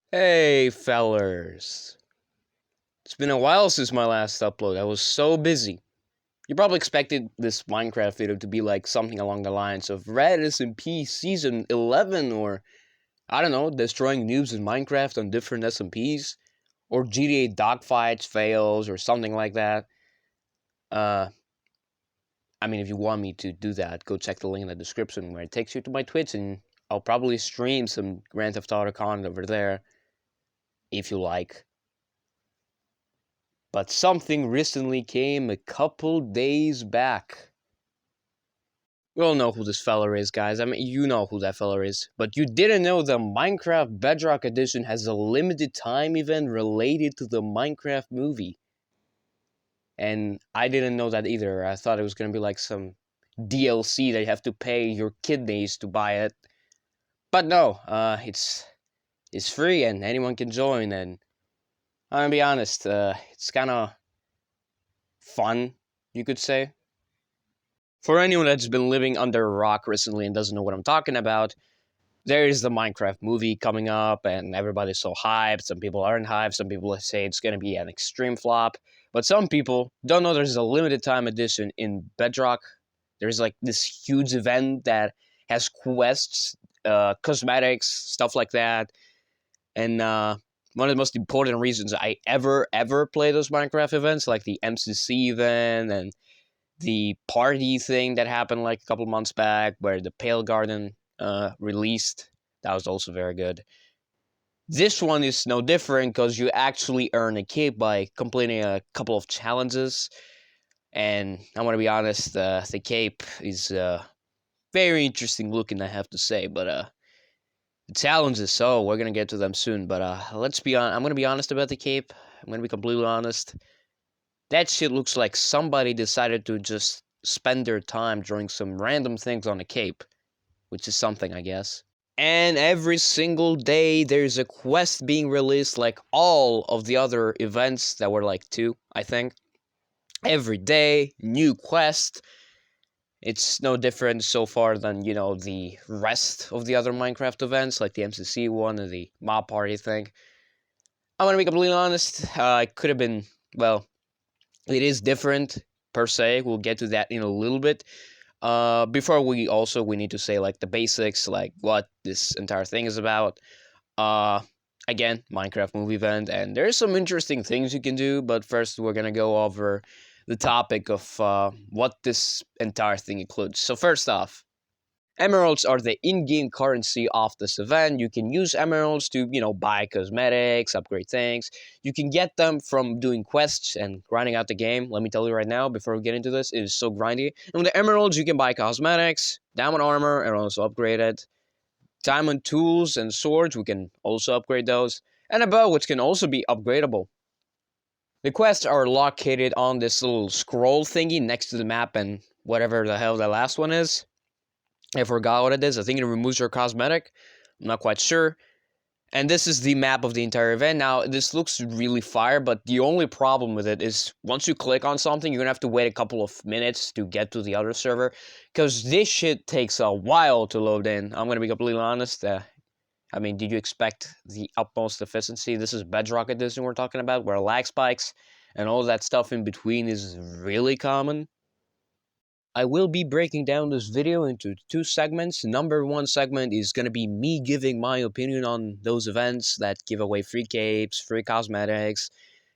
Hey, fellers. It's been a while since my last upload. I was so busy. You probably expected this Minecraft video to be like something along the lines of Red SMP Season 11 or, I don't know, destroying noobs in Minecraft on different SMPs or GTA dogfights fails or something like that. Uh, if you want me to do that, go check the link in the description where it takes you to my Twitch and I'll probably stream some Grand Theft Auto content over there if you like. But something recently came a couple days back. We all know who this feller is, guys. You know who that feller is. But you didn't know the Minecraft Bedrock Edition has a limited time event related to the Minecraft movie. And I didn't know that either. I thought it was gonna be like some DLC that you have to pay your kidneys to buy it. But no, it's free and anyone can join. And I'm gonna be honest, it's kind of fun, you could say. For anyone that's been living under a rock recently and doesn't know what I'm talking about, there is the Minecraft movie coming up, and everybody's so hyped. Some people aren't hyped. Some people say it's going to be an extreme flop. But some people don't know there's a limited time edition in Bedrock. There's like this huge event that has quests, cosmetics, stuff like that. And one of the most important reasons I ever play those Minecraft events, like the MCC event and the party thing that happened like a couple months back where the Pale Garden released. That was also very good. This one is no different because you actually earn a cape by completing a couple of challenges. And I want to be honest, the cape is very interesting looking, I have to say. But the challenges, so we're gonna get to them soon. But let's be on. I'm gonna be honest about the cape. I'm gonna be completely honest. That shit looks like somebody decided to just spend their time drawing some random things on a cape, which is something, I guess. And every single day there's a quest being released, like all of the other events that were like two, I think. Every day, new quest. It's no different so far than, the rest of the other Minecraft events, like the MCC one and the mob party thing. I'm gonna be completely honest, it could have been, well, it is different per se. We'll get to that in a little bit. Before we need to say like the basics, like what this entire thing is about. Uh, Again, Minecraft movie event, and there's some interesting things you can do. But first, we're gonna go over the topic of what this entire thing includes. So first off, emeralds are the in-game currency of this event. You can use emeralds to, buy cosmetics, upgrade things. You can get them from doing quests and grinding out the game. Let me tell you right now, before we get into this, it is so grindy. And with the emeralds, you can buy cosmetics, diamond armor, and also upgrade it. Diamond tools and swords, we can also upgrade those. And a bow, which can also be upgradable. The quests are located on this little scroll thingy next to the map and whatever the hell the last one is. I forgot what it is. I think it removes your cosmetic. I'm not quite sure. And this is the map of the entire event. Now, this looks really fire, but the only problem with it is once you click on something, you're going to have to wait a couple of minutes to get to the other server. Because this shit takes a while to load in. I'm going to be completely honest. Did you expect the utmost efficiency? This is Bedrock Edition we're talking about, where lag spikes and all that stuff in between is really common. I will be breaking down this video into two segments. Number one segment is going to be me giving my opinion on those events that give away free capes, free cosmetics,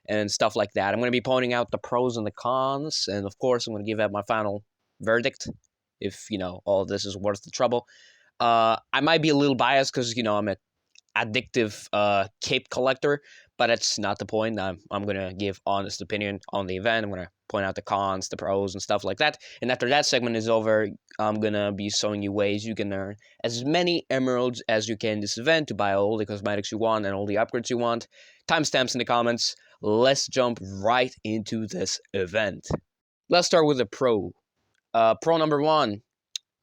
and stuff like that. I'm going to be pointing out the pros and the cons, and of course, I'm going to give out my final verdict if, all of this is worth the trouble. I might be a little biased because, I'm a addictive cape collector, but that's not the point. I'm gonna give honest opinion on the event. I'm gonna point out the cons, the pros, and stuff like that. And after that segment is over, I'm gonna be showing you ways you can earn as many emeralds as you can in this event to buy all the cosmetics you want and all the upgrades you want. Timestamps in the comments. Let's jump right into this event. Let's start with the pro. Pro number one.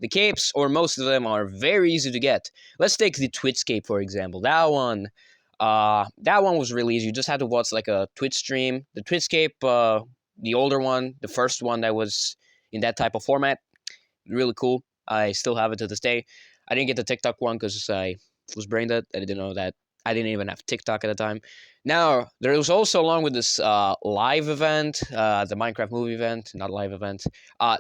The capes, or most of them, are very easy to get. Let's take the Twitch cape, for example. That one was really easy. You just had to watch like a Twitch stream. The Twitch cape, the older one, the first one that was in that type of format, really cool. I still have it to this day. I didn't get the TikTok one because I was brain dead. I didn't know that I didn't even have TikTok at the time. Now, there was also, along with this live event, the Minecraft movie event, not live event,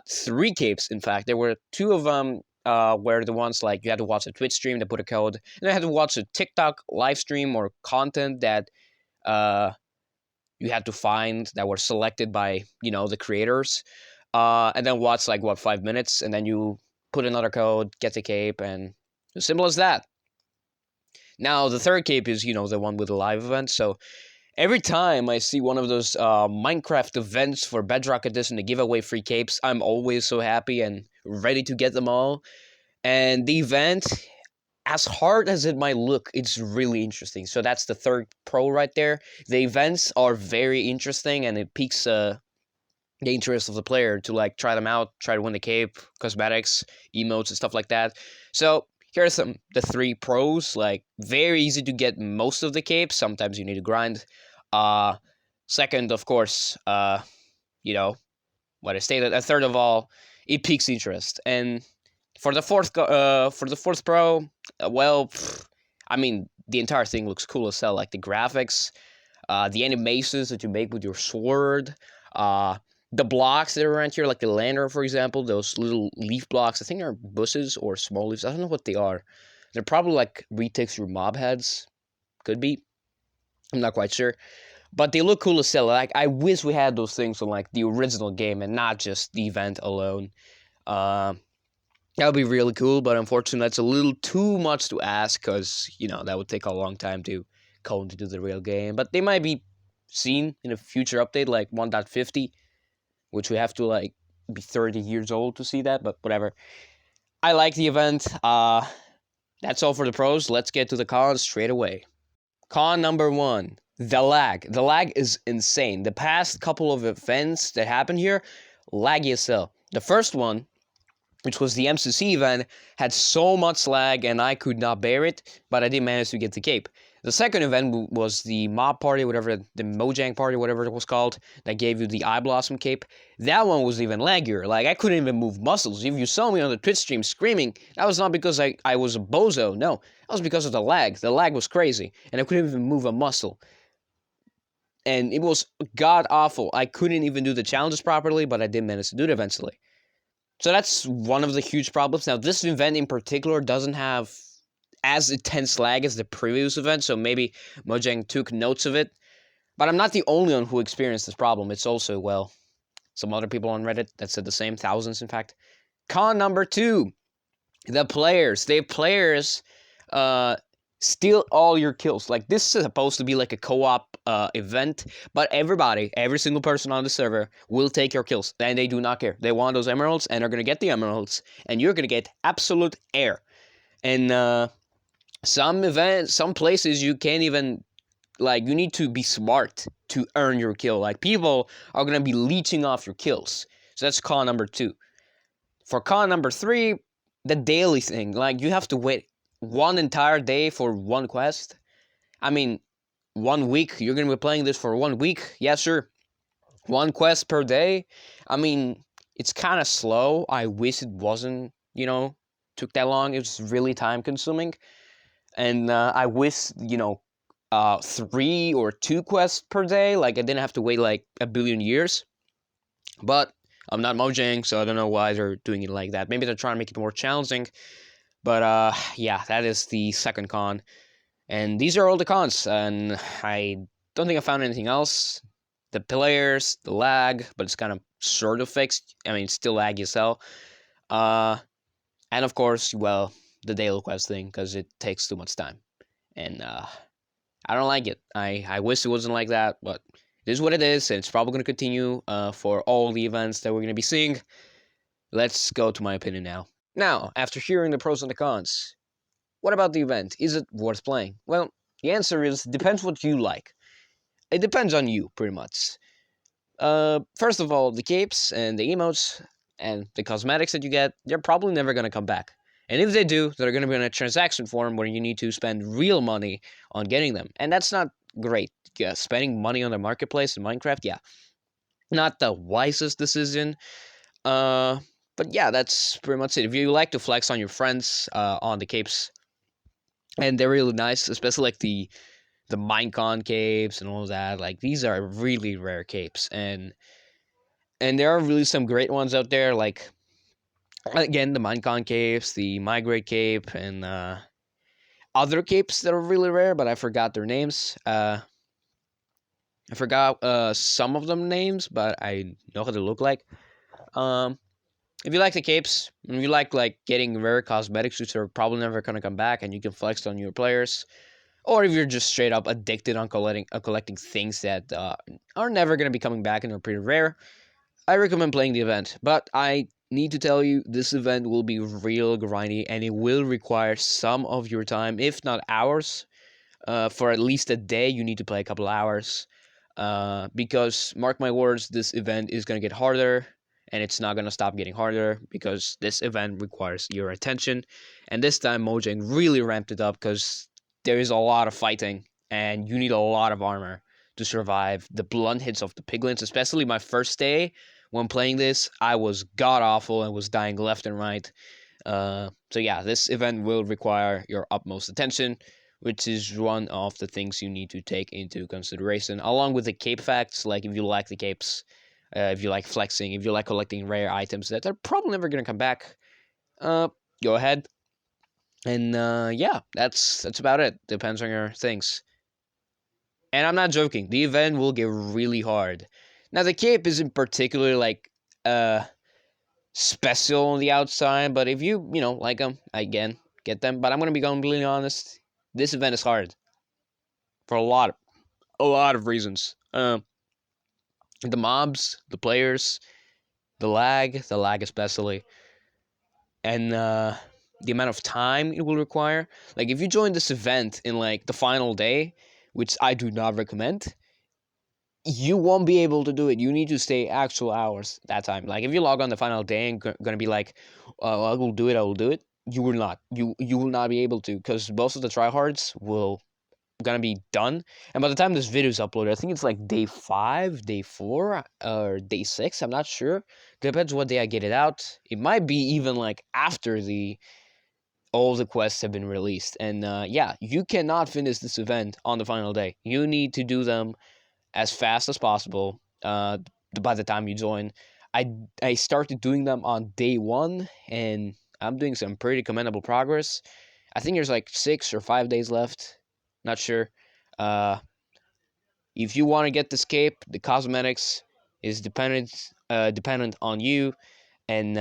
3 capes, in fact. There were 2 of them were the ones like you had to watch a Twitch stream that put a code, and I had to watch a TikTok live stream or content that you had to find that were selected by, the creators. And then watch like, 5 minutes, and then you put another code, get the cape, and as simple as that. Now, the third cape is, the one with the live event. So every time I see one of those Minecraft events for Bedrock Edition to give away free capes, I'm always so happy and ready to get them all. And the event, as hard as it might look, it's really interesting. So that's the third pro right there. The events are very interesting, and it piques the interest of the player to like try them out, try to win the cape, cosmetics, emotes, and stuff like that. So here are the 3 pros. Like, very easy to get most of the capes. Sometimes you need to grind. Second, of course, what I stated. Third of all, it piques interest. And for the fourth pro, the entire thing looks cool as hell. Like the graphics, the animations that you make with your sword, the blocks that are around here, like the lantern, for example, those little leaf blocks. I think they're bushes or small leaves. I don't know what they are. They're probably like retakes your mob heads. Could be. I'm not quite sure. But they look cool as hell. Like, I wish we had those things on like the original game and not just the event alone. That would be really cool, but unfortunately that's a little too much to ask, because, that would take a long time to code into the real game. But they might be seen in a future update, like 1.50, which we have to, like, be 30 years old to see that, but whatever. I like the event. That's all for the pros. Let's get to the cons straight away. Con number 1, the lag. The lag is insane. The past couple of events that happened here, laggy as hell. The first one, which was the MCC event, had so much lag and I could not bear it, but I did manage to get the cape. The second event was the mob party, whatever, the Mojang party, whatever it was called, that gave you the Eye Blossom cape. That one was even laggier. Like, I couldn't even move muscles. If you saw me on the Twitch stream screaming, that was not because I was a bozo. No, that was because of the lag. The lag was crazy, and I couldn't even move a muscle. And it was god-awful. I couldn't even do the challenges properly, but I did manage to do it eventually. So that's one of the huge problems. Now, this event in particular doesn't have as intense lag as the previous event, so maybe Mojang took notes of it. But I'm not the only one who experienced this problem. It's also, some other people on Reddit that said the same, thousands in fact. Con number 2, the players. The players steal all your kills. Like, this is supposed to be like a co-op event, but every single person on the server will take your kills, and they do not care. They want those emeralds, and they're gonna get the emeralds, and you're gonna get absolute air. And some places you can't even, like, you need to be smart to earn your kill. Like, people are gonna be leeching off your kills. So that's con number 2. For con number 3, the daily thing. Like, you have to wait one entire day for one quest. I mean, 1 week, you're gonna be playing this for 1 week? Yeah, sure. 1 quest per day? I mean, it's kind of slow. I wish it wasn't, took that long. It was really time consuming. And I wish, 3 or 2 quests per day. Like, I didn't have to wait like a billion years. But I'm not Mojang, so I don't know why they're doing it like that. Maybe they're trying to make it more challenging. But yeah, that is the second con. And these are all the cons, and I don't think I found anything else. The players, the lag, but it's kind of sort of fixed. I mean, it's still laggy as hell. And of course, the daily quest thing, because it takes too much time. And I don't like it. I wish it wasn't like that, but it is what it is, and it's probably going to continue for all the events that we're going to be seeing. Let's go to my opinion now. Now, after hearing the pros and the cons, what about the event? Is it worth playing? Well, the answer is, depends what you like. It depends on you, pretty much. First of all, the capes and the emotes and the cosmetics that you get, they're probably never going to come back. And if they do, they're going to be in a transaction form where you need to spend real money on getting them. And that's not great. Yeah, spending money on the marketplace in Minecraft, yeah, not the wisest decision. But yeah, that's pretty much it. If you like to flex on your friends on the capes, and they're really nice, especially like the Minecon capes and all that. Like these are really rare capes, and there are really some great ones out there. Like again, the Minecon capes, the Migrate cape, and other capes that are really rare, but I forgot their names. I forgot some of them names, but I know how they look like. Um, if you like the capes, if you like getting rare cosmetics, which are probably never gonna come back, and you can flex on your players, or if you're just straight up addicted on collecting things that are never gonna be coming back and are pretty rare, I recommend playing the event. But I need to tell you, this event will be real grindy, and it will require some of your time, if not hours. For at least a day, you need to play a couple hours. Because, mark my words, this event is going to get harder, and it's not going to stop getting harder because this event requires your attention. And this time, Mojang really ramped it up because there is a lot of fighting, and you need a lot of armor to survive the blunt hits of the piglins. Especially my first day when playing this, I was god awful and was dying left and right. So yeah, this event will require your utmost attention, which is one of the things you need to take into consideration, along with the cape facts. Like if you like the capes, if you like flexing, if you like collecting rare items that are probably never gonna come back, go ahead. And yeah, that's about it. Depends on your things. And I'm not joking. The event will get really hard. Now the cape isn't particularly like special on the outside, but if you know like them, again, get them. But I'm gonna be completely honest. This event is hard for a lot of reasons. The mobs, the players, the lag especially, and the amount of time it will require. Like if you join this event in like the final day, which I do not recommend, you won't be able to do it. You need to stay actual hours that time. Like if you log on the final day and gonna be like, I will do it, I will do it. You will not. You will not be able to because most of the tryhards will gonna be done. And by the time this video is uploaded, I think it's like day 5, day 4, or day 6. I'm not sure. Depends what day I get it out. It might be even like after the all the quests have been released. And yeah, you cannot finish this event on the final day. You need to do them as fast as possible. By the time you join, I started doing them on day 1, and I'm doing some pretty commendable progress. I think there's like 6 or 5 days left. Not sure. Uh, if you want to get this cape, the cosmetics is dependent on you, and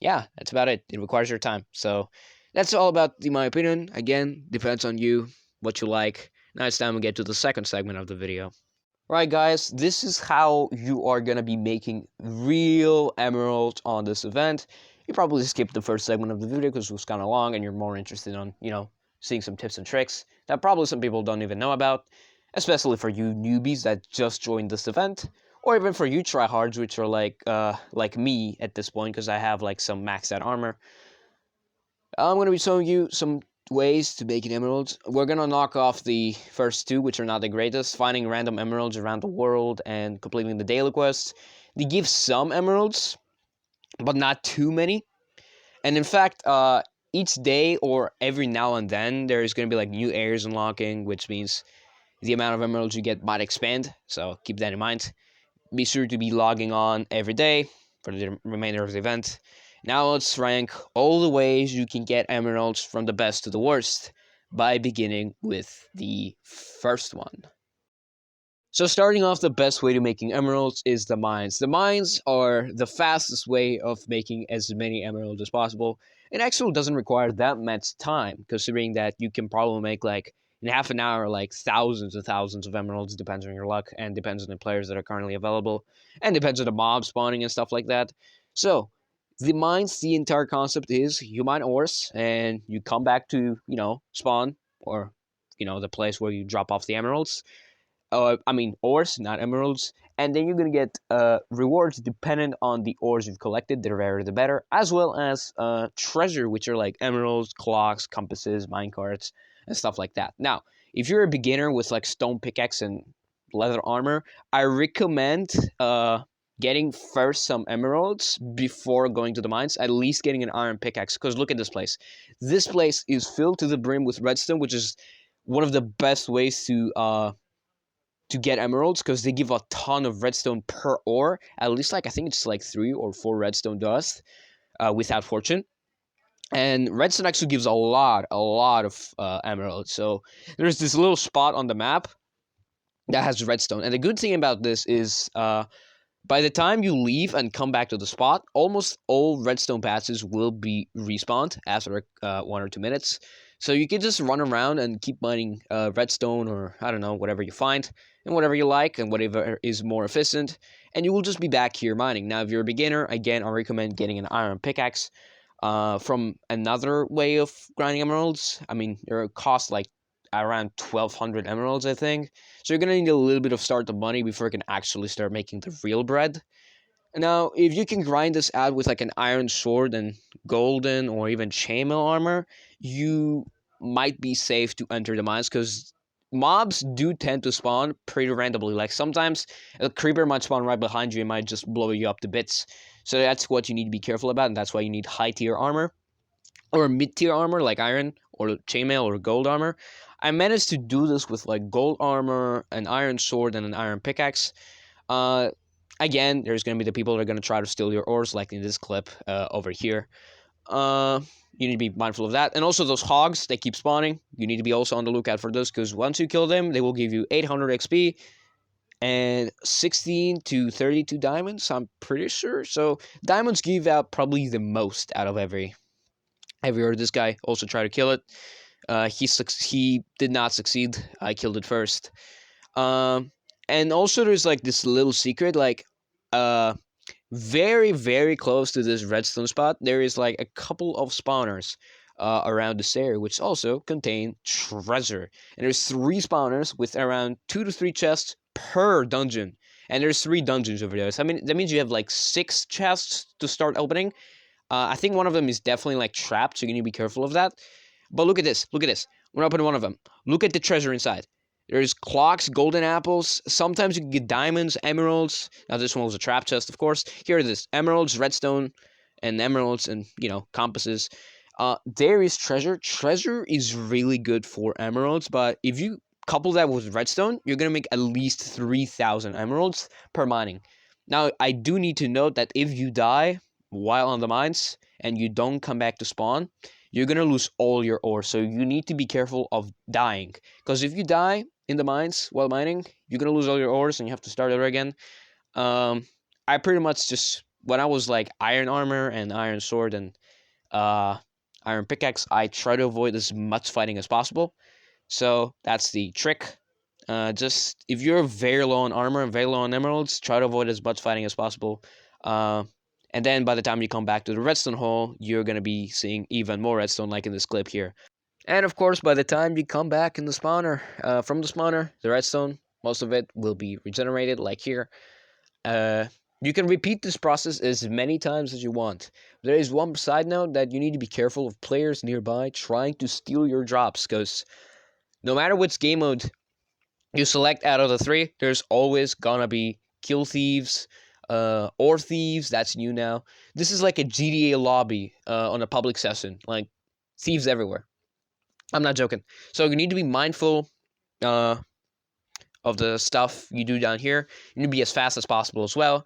yeah, that's about it. It requires your time. So that's all about my opinion. Again, depends on you, what you like. Now it's time to get to the second segment of the video. Right, guys, this is how you are gonna be making real emeralds on this event. You probably skipped the first segment of the video because it was kind of long and you're more interested on, seeing some tips and tricks that probably some people don't even know about, especially for you newbies that just joined this event, or even for you tryhards, which are like me at this point because I have like some maxed out armor. I'm gonna be showing you some ways to make an emerald. We're gonna knock off the first two, which are not the greatest, finding random emeralds around the world and completing the daily quests. They give some emeralds, but not too many. And in fact, each day or every now and then, there's gonna be like new areas unlocking, which means the amount of emeralds you get might expand. So keep that in mind. Be sure to be logging on every day for the remainder of the event. Now let's rank all the ways you can get emeralds from the best to the worst by beginning with the first one. So starting off, the best way to making emeralds is the mines. The mines are the fastest way of making as many emeralds as possible. It actually doesn't require that much time, considering that you can probably make like in half an hour like thousands and thousands of emeralds. Depends on your luck and depends on the players that are currently available and depends on the mob spawning and stuff like that. So the mines, the entire concept is you mine ores and you come back to spawn, or the place where you drop off the emeralds. I mean ores, not emeralds. And then you're gonna get rewards dependent on the ores you've collected. The rarer the better, as well as treasure, which are like emeralds, clocks, compasses, minecarts, and stuff like that. Now, if you're a beginner with like stone pickaxe and leather armor, I recommend getting first some emeralds before going to the mines, at least getting an iron pickaxe. Because look at this place. This place is filled to the brim with redstone, which is one of the best ways to get emeralds, because they give a ton of redstone per ore. At least, like, I think it's like 3 or 4 redstone dust without fortune. And redstone actually gives a lot of emeralds. So there's this little spot on the map that has redstone. And the good thing about this is by the time you leave and come back to the spot, almost all redstone patches will be respawned after 1 or 2 minutes. So you can just run around and keep mining redstone, or I don't know, whatever you find and whatever you like and whatever is more efficient. And you will just be back here mining. Now, if you're a beginner, again, I recommend getting an iron pickaxe from another way of grinding emeralds. I mean, it costs like around 1,200 emeralds, I think. So you're gonna need a little bit of startup money before you can actually start making the real bread. Now, if you can grind this out with like an iron sword and golden or even chainmail armor, you might be safe to enter the mines, because mobs do tend to spawn pretty randomly. Like sometimes a creeper might spawn right behind you and might just blow you up to bits. So that's what you need to be careful about, and that's why you need high tier armor or mid tier armor like iron or chainmail or gold armor. I managed to do this with like gold armor, an iron sword, and an iron pickaxe. Again, there's going to be the people that are going to try to steal your ores, like in this clip over here. You need to be mindful of that. And also those hogs, they keep spawning. You need to be also on the lookout for those, because once you kill them, they will give you 800 XP and 16 to 32 diamonds, I'm pretty sure. So diamonds give out probably the most out of every ore. This guy also tried to kill it. He did not succeed. I killed it first. And also there's like this little secret, like very, very close to this redstone spot, there is like a couple of spawners around this area, which also contain treasure. And there's 3 spawners with around 2 to 3 chests per dungeon. And there's 3 dungeons over there. So I mean, that means you have like 6 chests to start opening. I think one of them is definitely like trapped, so you need to be careful of that. But look at this. Look at this. I'm gonna open one of them. Look at the treasure inside. There's clocks, golden apples. Sometimes you can get diamonds, emeralds. Now this one was a trap chest, of course. Here it is: emeralds, redstone, and emeralds, and compasses. There is treasure. Treasure is really good for emeralds, but if you couple that with redstone, you're gonna make at least 3,000 emeralds per mining. Now I do need to note that if you die while on the mines and you don't come back to spawn, you're gonna lose all your ore. So you need to be careful of dying, because if you die in the mines while mining, you're gonna lose all your ores and you have to start over again. I pretty much just, when I was like iron armor and iron sword and iron pickaxe, I try to avoid as much fighting as possible. So that's the trick. Just if you're very low on armor and very low on emeralds, try to avoid as much fighting as possible. And then by the time you come back to the redstone hole, you're going to be seeing even more redstone, like in this clip here. And of course, by the time you come back in the spawner, from the spawner, the redstone, most of it will be regenerated, like here. You can repeat this process as many times as you want. There is one side note that you need to be careful of players nearby trying to steal your drops, because no matter which game mode you select out of the 3, there's always gonna be kill thieves, ore thieves. That's new now. This is like a GTA lobby on a public session, like thieves everywhere. I'm not joking. So you need to be mindful of the stuff you do down here. You need to be as fast as possible as well.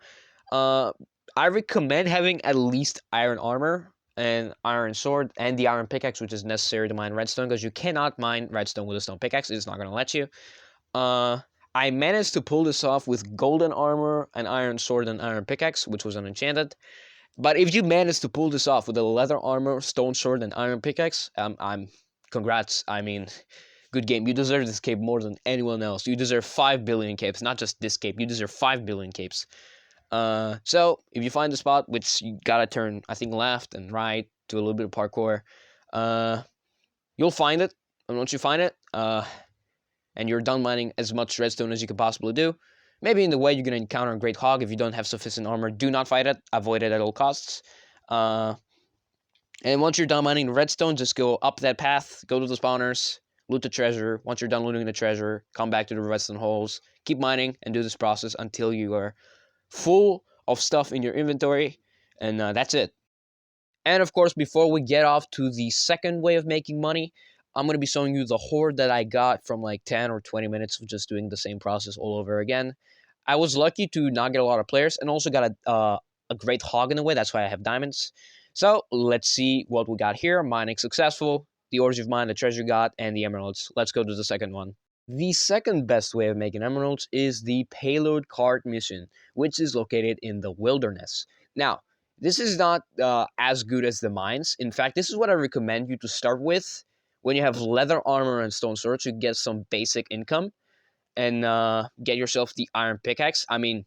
I recommend having at least iron armor and iron sword and the iron pickaxe, which is necessary to mine redstone, because you cannot mine redstone with a stone pickaxe. It's not going to let you. I managed to pull this off with golden armor, an iron sword, and iron pickaxe, which was unenchanted. But if you manage to pull this off with a leather armor, stone sword, and iron pickaxe, congrats. I mean, good game. You deserve this cape more than anyone else. You deserve 5 billion capes, not just this cape. You deserve 5 billion capes. So if you find the spot, which you gotta turn, I think, left and right, do a little bit of parkour, you'll find it. And once you find it, and you're done mining as much redstone as you could possibly do, maybe in the way you're going to encounter a great hog. If you don't have sufficient armor, do not fight it. Avoid it at all costs. And once you're done mining redstone, just go up that path, go to the spawners, loot the treasure. Once you're done looting the treasure, come back to the redstone holes, keep mining, and do this process until you are full of stuff in your inventory, and that's it. And of course, before we get off to the second way of making money, I'm going to be showing you the horde that I got from like 10 or 20 minutes of just doing the same process all over again. I was lucky to not get a lot of players and also got a great hog in the way. That's why I have diamonds. So let's see what we got here. Mining successful, the ores you've mined, the treasure you got, and the emeralds. Let's go to the second one. The second best way of making emeralds is the payload cart mission, which is located in the wilderness. Now, this is not as good as the mines. In fact, this is what I recommend you to start with when you have leather armor and stone swords. You get some basic income and get yourself the iron pickaxe. I mean,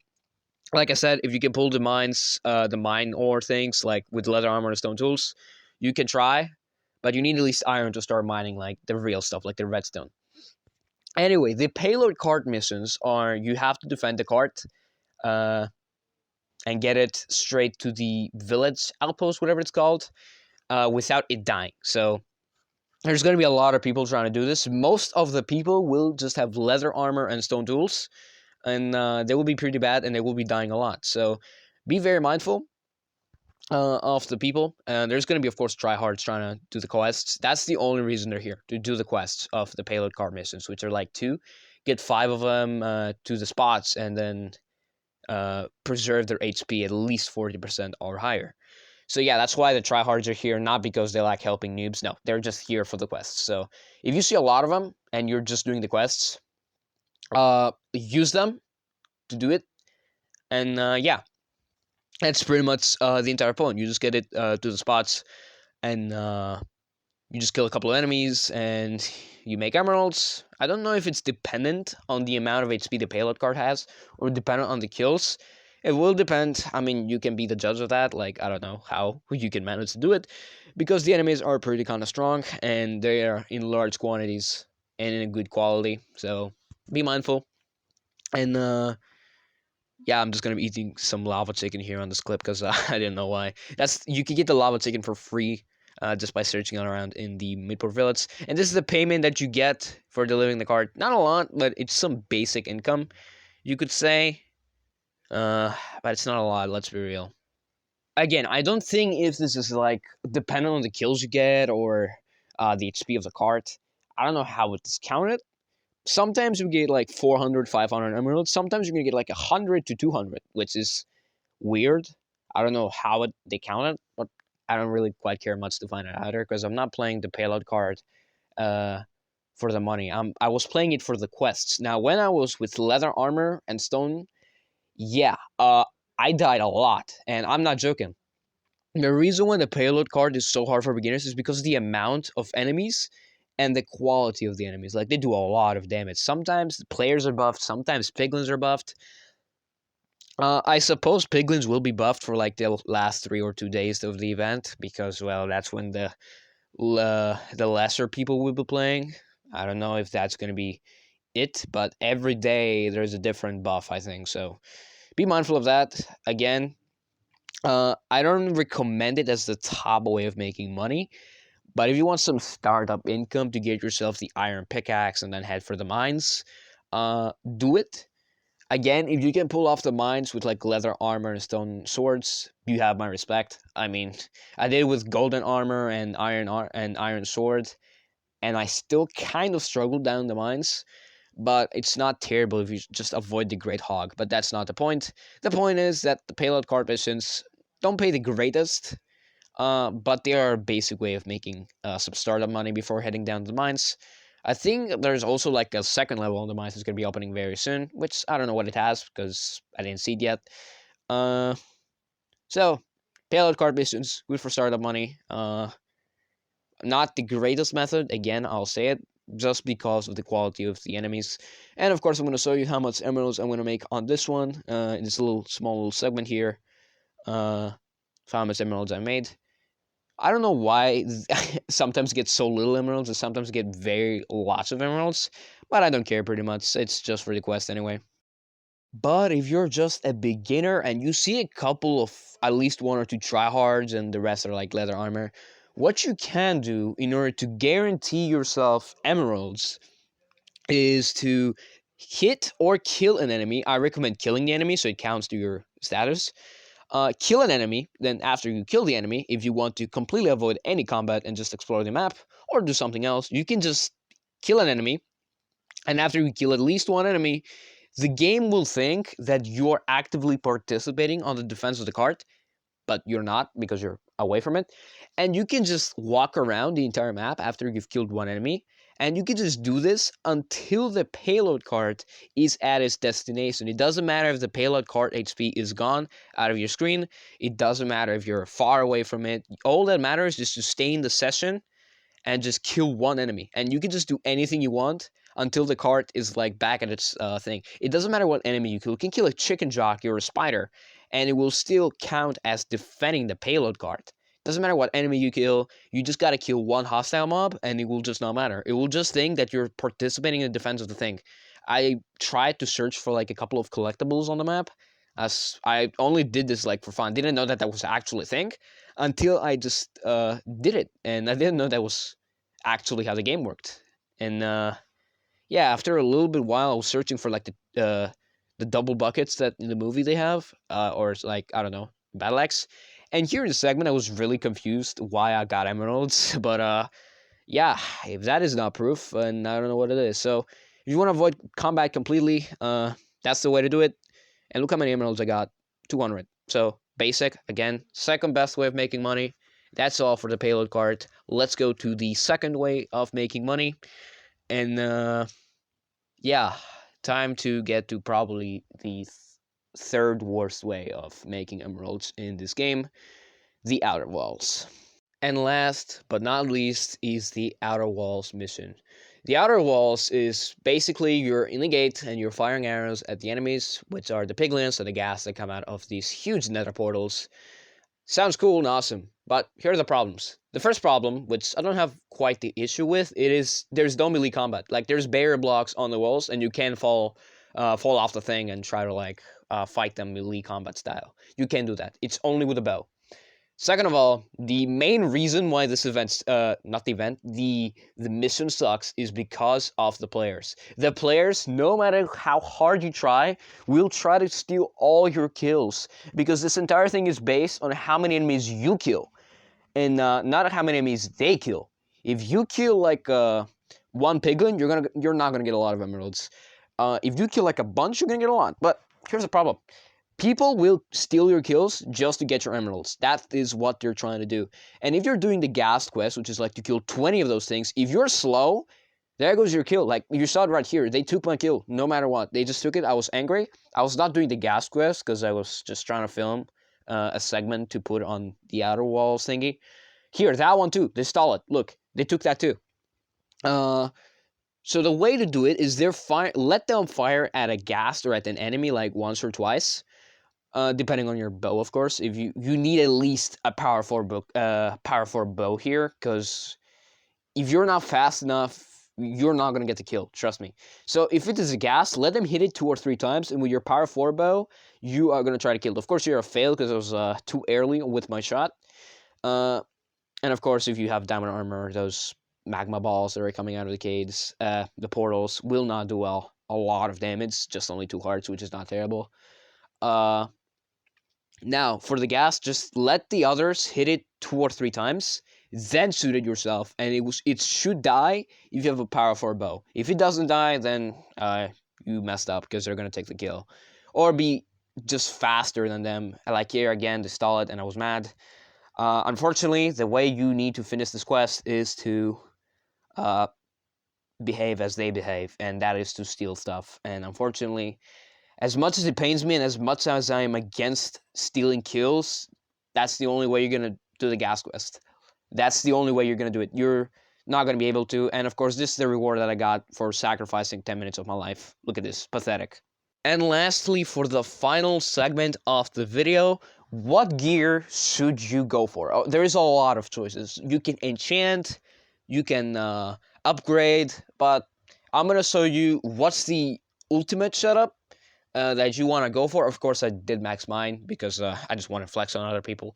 like I said, if you can pull the mines, the mine ore things like with leather armor and stone tools, you can try, but you need at least iron to start mining like the real stuff, like the redstone. Anyway, the payload cart missions are you have to defend the cart uh, and get it straight to the village outpost, whatever it's called, without it dying. So there's going to be a lot of people trying to do this. Most of the people will just have leather armor and stone tools, and they will be pretty bad, and they will be dying a lot. So be very mindful of the people. There's going to be, of course, tryhards trying to do the quests. That's the only reason they're here, to do the quests of the payload cart missions, which are like 2. Get 5 of them to the spots, and then preserve their HP at least 40% or higher. So yeah, that's why the tryhards are here, not because they like helping noobs. No, they're just here for the quests. So if you see a lot of them and you're just doing the quests, use them to do it. And yeah, that's pretty much the entire point. You just get it to the spots, and you just kill a couple of enemies, and you make emeralds. I don't know if it's dependent on the amount of HP the payload card has, or dependent on the kills. It will depend. I mean, you can be the judge of that. Like, I don't know how you can manage to do it, because the enemies are pretty kind of strong, and they are in large quantities and in a good quality. So be mindful. And yeah, I'm just gonna be eating some lava chicken here on this clip because I didn't know why. You can get the lava chicken for free just by searching around in the Midport Village. And this is the payment that you get for delivering the card. Not a lot, but it's some basic income, you could say. But it's not a lot, let's be real. Again, I don't think if this is like dependent on the kills you get or the HP of the card. I don't know how it's counted. Sometimes you get like 400, 500 emeralds. Sometimes you're going to get like 100 to 200, which is weird. I don't know how they count it, but I don't really quite care much to find it either because I'm not playing the payload card for the money. I was playing it for the quests. Now, when I was with leather armor and stone, yeah, I died a lot, and I'm not joking. The reason why the payload card is so hard for beginners is because of the amount of enemies and the quality of the enemies. Like, they do a lot of damage. Sometimes the players are buffed, sometimes piglins are buffed. I suppose piglins will be buffed for like the last 3 or 2 days of the event because, well, that's when the lesser people will be playing. I don't know if that's going to be it, but every day there's a different buff, I think. So be mindful of that. Again, I don't recommend it as the top way of making money. But if you want some startup income to get yourself the iron pickaxe and then head for the mines, do it. Again, if you can pull off the mines with like leather armor and stone swords, you have my respect. I mean, I did it with golden armor and iron sword, and I still kind of struggled down the mines. But it's not terrible if you just avoid the Great Hog. But that's not the point. The point is that the payload card missions don't pay the greatest, but they are a basic way of making some startup money before heading down to the mines. I think there's also like a second level on the mines that's going to be opening very soon, which I don't know what it has because I didn't see it yet. So, payload card missions, good for startup money. Not the greatest method, again, I'll say it, just because of the quality of the enemies. And of course, I'm going to show you how much emeralds I'm going to make on this one, in this small little segment here. How much emeralds I made. I don't know why sometimes get so little emeralds and sometimes get very lots of emeralds, but I don't care pretty much. It's just for the quest anyway. But if you're just a beginner and you see a couple of at least 1 or 2 tryhards and the rest are like leather armor, what you can do in order to guarantee yourself emeralds is to hit or kill an enemy. I recommend killing the enemy so it counts to your status. Kill an enemy, then after you kill the enemy, if you want to completely avoid any combat and just explore the map, or do something else, you can just kill an enemy, and after you kill at least one enemy, the game will think that you're actively participating on the defense of the card, but you're not because you're away from it. And you can just walk around the entire map after you've killed one enemy. And you can just do this until the payload card is at its destination. It doesn't matter if the payload card HP is gone out of your screen. It doesn't matter if you're far away from it. All that matters is to stay in the session and just kill one enemy. And you can just do anything you want until the card is like back at its thing. It doesn't matter what enemy you kill. You can kill a chicken jockey or a spider, and it will still count as defending the payload card. Doesn't matter what enemy you kill, you just gotta kill one hostile mob, and it will just not matter. It will just think that you're participating in the defense of the thing. I tried to search for like a couple of collectibles on the map, as I only did this like for fun. Didn't know that that was actually a thing until I just did it, and I didn't know that was actually how the game worked. And yeah, after a little bit while, I was searching for like the double buckets that in the movie they have, or like I don't know, battle axe. And here in the segment, I was really confused why I got emeralds, but yeah, if that is not proof, and I don't know what it is. So if you want to avoid combat completely, that's the way to do it. And look how many emeralds I got, 200. So basic, again, second best way of making money. That's all for the payload card. Let's go to the second way of making money. And yeah, time to get to probably the third worst way of making emeralds in this game, the Outer Walls. And last but not least is the Outer Walls mission. The Outer Walls is basically you're in the gate and you're firing arrows at the enemies, which are the piglins and the ghast that come out of these huge nether portals. Sounds cool and awesome, but here are the problems. The first problem, which I don't have quite the issue with, it is there's no melee combat. Like there's barrier blocks on the walls, and you can fall off the thing and try to like fight them melee combat style. You can't do that. It's only with a bow. Second of all, the main reason why this event, not the event, the mission sucks is because of the players. The players, no matter how hard you try, will try to steal all your kills, because this entire thing is based on how many enemies you kill, and not how many enemies they kill. If you kill like one piglin, you're not gonna get a lot of emeralds. If you kill like a bunch, you're gonna get a lot. But here's the problem. People will steal your kills just to get your emeralds. That is what they're trying to do. And if you're doing the ghast quest, which is like to kill 20 of those things, if you're slow, there goes your kill. Like, you saw it right here. They took my kill, no matter what. They just took it. I was angry. I was not doing the ghast quest because I was just trying to film a segment to put on the Outer Walls thingy. Here, that one too. They stole it. Look, they took that too. So the way to do it is let them fire at a ghast or at an enemy like once or twice. Depending on your bow, of course. If you need at least a power 4 bow here, because if you're not fast enough, you're not gonna get the kill. Trust me. So if it is a ghast, let them hit it 2 or 3 times, and with your power 4 bow, you are gonna try to kill it. Of course, you're a fail because I was too early with my shot. And of course, if you have diamond armor, those magma balls that are coming out of the caves, the portals will not do a lot of damage. Just only 2 hearts, which is not terrible. Now, for the ghast, just let the others hit it 2 or 3 times, then shoot it yourself, and it should die if you have a power 4 bow. If it doesn't die, then you messed up, because they're going to take the kill. Or be just faster than them. Like here, again, to stall it, and I was mad. Unfortunately, the way you need to finish this quest is to behave as they behave, and that is to steal stuff. And unfortunately, as much as it pains me and as much as I am against stealing kills, that's the only way you're going to do the ghast quest. That's the only way you're going to do it. You're not going to be able to. And of course, this is the reward that I got for sacrificing 10 minutes of my life. Look at this. Pathetic. And lastly, for the final segment of the video, what gear should you go for? Oh, there is a lot of choices. You can enchant, you can upgrade, but I'm going to show you what's the ultimate setup that you want to go for. Of course, I did max mine because I just want to flex on other people.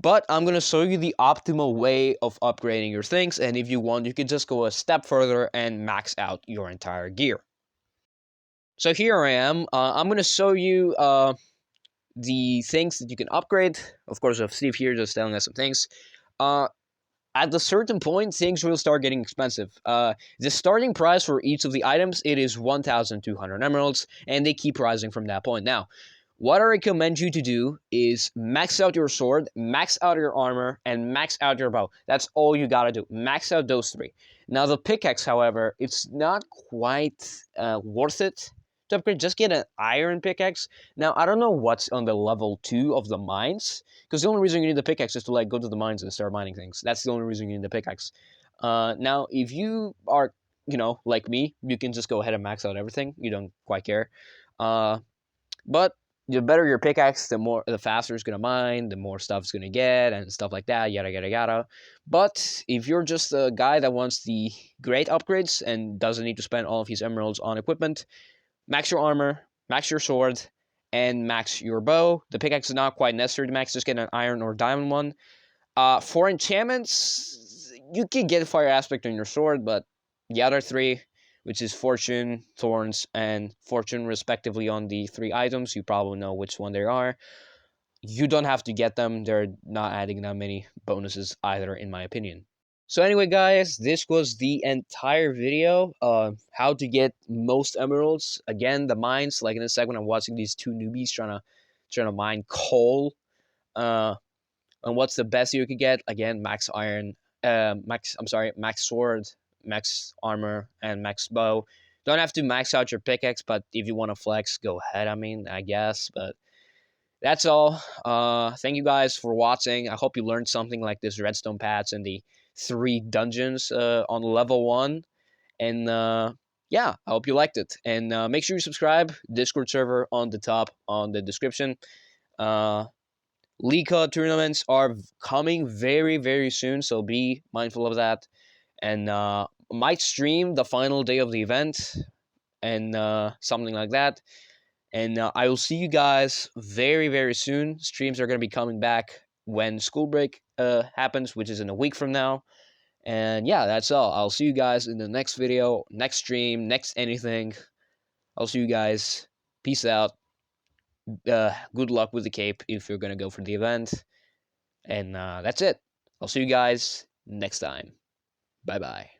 But I'm going to show you the optimal way of upgrading your things. And if you want, you can just go a step further and max out your entire gear. So here I am. I'm going to show you the things that you can upgrade. Of course, with Steve here just telling us some things. At a certain point, things will start getting expensive. The starting price for each of the items, it is 1,200 emeralds, and they keep rising from that point. Now, what I recommend you to do is max out your sword, max out your armor, and max out your bow. That's all you gotta do. Max out those three. Now, the pickaxe, however, it's not quite worth it to upgrade. Just get an iron pickaxe. Now, I don't know what's on the level 2 of the mines, because the only reason you need the pickaxe is to like go to the mines and start mining things. That's the only reason you need the pickaxe. Now, if you are, like me, you can just go ahead and max out everything. You don't quite care. But the better your pickaxe, the faster it's gonna mine, the more stuff it's gonna get, and stuff like that. Yada yada yada. But if you're just a guy that wants the great upgrades and doesn't need to spend all of his emeralds on equipment, max your armor, max your sword, and max your bow. The pickaxe is not quite necessary to max, just get an iron or diamond one. For enchantments, you can get fire aspect on your sword, but the other three, which is fortune, thorns, and fortune respectively on the 3 items, you probably know which one they are. You don't have to get them. They're not adding that many bonuses either, in my opinion. So anyway, guys, this was the entire video. How to get most emeralds. Again, the mines. Like in this segment, I'm watching these 2 newbies trying to mine coal. And what's the best you could get? Again, max iron. Max sword, max armor, and max bow. Don't have to max out your pickaxe, but if you want to flex, go ahead. I guess, but that's all. Thank you guys for watching. I hope you learned something like this redstone paths and the 3 dungeons on level 1. And yeah, I hope you liked it. And make sure you subscribe. Discord server on the top on the description. League tournaments are coming very, very soon, so be mindful of that. And might stream the final day of the event and something like that. And I will see you guys very, very soon. Streams are going to be coming back when school break happens, which is in a week from now. And yeah, that's all. I'll see you guys in the next video, next stream, next anything. I'll see you guys. Peace out. Good luck with the cape if you're going to go for the event. And that's it. I'll see you guys next time. Bye-bye.